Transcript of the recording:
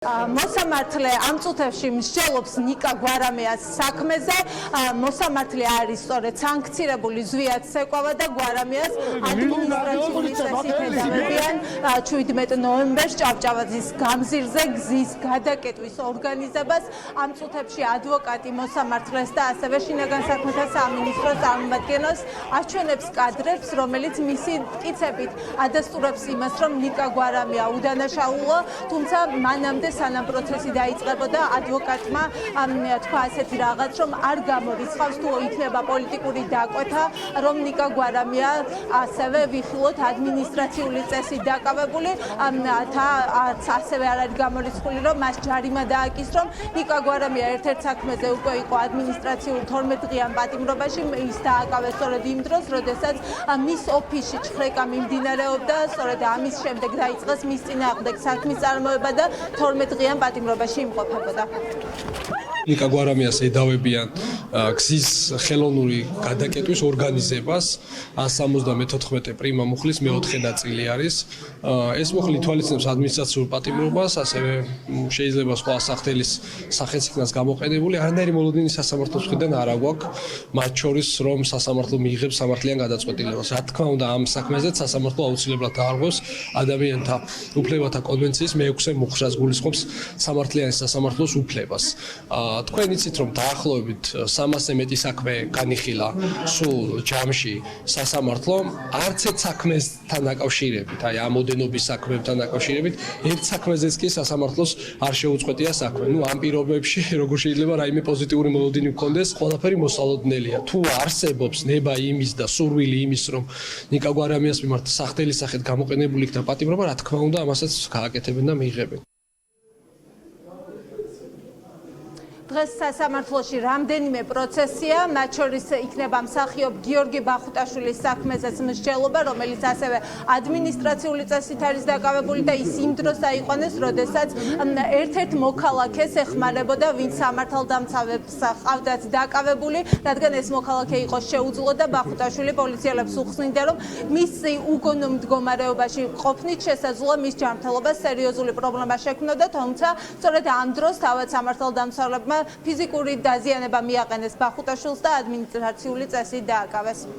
მოსამართლე ამ წუთებში მსჯელობს ნიკა გვარამიას საქმეზე. მოსამართლე არის სწორედ სანქცირებული ზვიად ცეკვა და გვარამიას ადმინისტრაციული წესით ედავებიან 17 ნოემბერს ჭავჭავაძის გამზირზე გზის გადაკეტვის ორგანიზებას. ამ წუთებში ადვოკატი მოსამართლეს და ასევე შინაგან საქმეთა სამინისტროს წარმომადგენელს აჩვენებს კადრებს, რომელიც მისი მტკიცებით ადასტურებს იმას, რომ ნიკა გვარამია უდანაშაულო, თუმცა მანამდე სანამ პროცესი დაიწყებოდა ადვოკატმა თქვა ასეთი რაღაც, რომ არ გამორიცხავს თუ იქნება პოლიტიკური დაკვეთა, რომ ნიკა გვარამია ასევე ვიხილოთ ადმინისტრაციული წესით დაკავებული და ასევე არ არის გამორიცხული, რომ მას ჯარიმა დააკისროს, რომ ნიკა გვარამია ერთ-ერთ საქმეზე უკვე იყო ადმინისტრაციულ 12-დღიან პატიმრობაში, ის დააკავეს სწორედ იმ დროს, როდესაც მის ოფისში ჩხრეკა მიმდინარეობდა, სწორედ ამის შემდეგ დაიწყეს მის წინააღმდეგ საქმის წარმოება და 12-დღიან პატიმრობაში იმყოფებოდა. ნიკა გვარამიას ედავებიან გზის ხელოვნური გადაკეტვის ორგანიზებას 174 პრიმა მუხლის მეოთხე ნაწილი არის. ეს მუხლი თვალისწინებს ადმინისტრაციულ პატიმრობას, ასევე შეიძლება სხვა სახთელის სახეც იქნას გამოყენებული. არანაირი მოლოდინი სასამართლოს მხრიდან არ აგვაქვს, მათ შორის რომ სასამართლო მიიღებს სამართლიან გადაწყვეტილებას. რა თქმა უნდა, ამ საქმეზეც სასამართლო აუცილებლად დაარღვევს ადამიანთა უფლებათა კონვენციის მე-6 მუხლს, რაც გულისხმობს სამართლიანი სასამართლოს უფლებას. თქვენ იცით, რომ დაახლოებით 300-ზე მეტი საქმე განიხილა სულ ჯამში სასამართლომ, არც ერთ საქმესთან დაკავშირებით, აი ამოდენობის საქმეებთან დაკავშირებით, ერთ საქმეზეც კი სასამართლოს არ შეუწყვეტია საქმე. ამ პირობებში როგორ შეიძლება რაიმე პოზიტიური მოლოდინი გქონდეს, ყველაფერი მოსალოდნელია. თუ არსებობს ნება იმის და სურვილი იმის, რომ ნიკა გვარამიას მიმართ სახთელის სახით გამოყენებული იქნა პატიმრობა, რა თქმა უნდა, ამასაც გააკეთებენ და მიიღებენ. დღეს სასამართლოში რამდენიმე პროცესია, მათ შორის იქნება მსახიობ გიორგი ბახუტაშვილის საქმეზეც მსჯელობა, რომელიც ასევე ადმინისტრაციული წესით არის დაკავებული და ის იმ დროს აიყვანეს, როდესაც ერთ-ერთ მოქალაქეს ეხმარებოდა, ვინც სამართალდამცავებს ჰყავდათ დაკავებული, რადგან ეს მოქალაქე იყო შეუძლო და ბახუტაშვილი პოლიციელებს უხსნიდა, რომ მის უგონო მდგომარეობაში ყოფნით შესაძლოა მის ჯანმრთელობას სერიოზული პრობლემა შექმნოდა, თუმცა სწორედ ამ დროს თავად სამართალდამცავლებმა ფიზიკური დაზიანება მიაყენეს ბახუტაშვილს და ადმინისტრაციული წესით დააკავეს.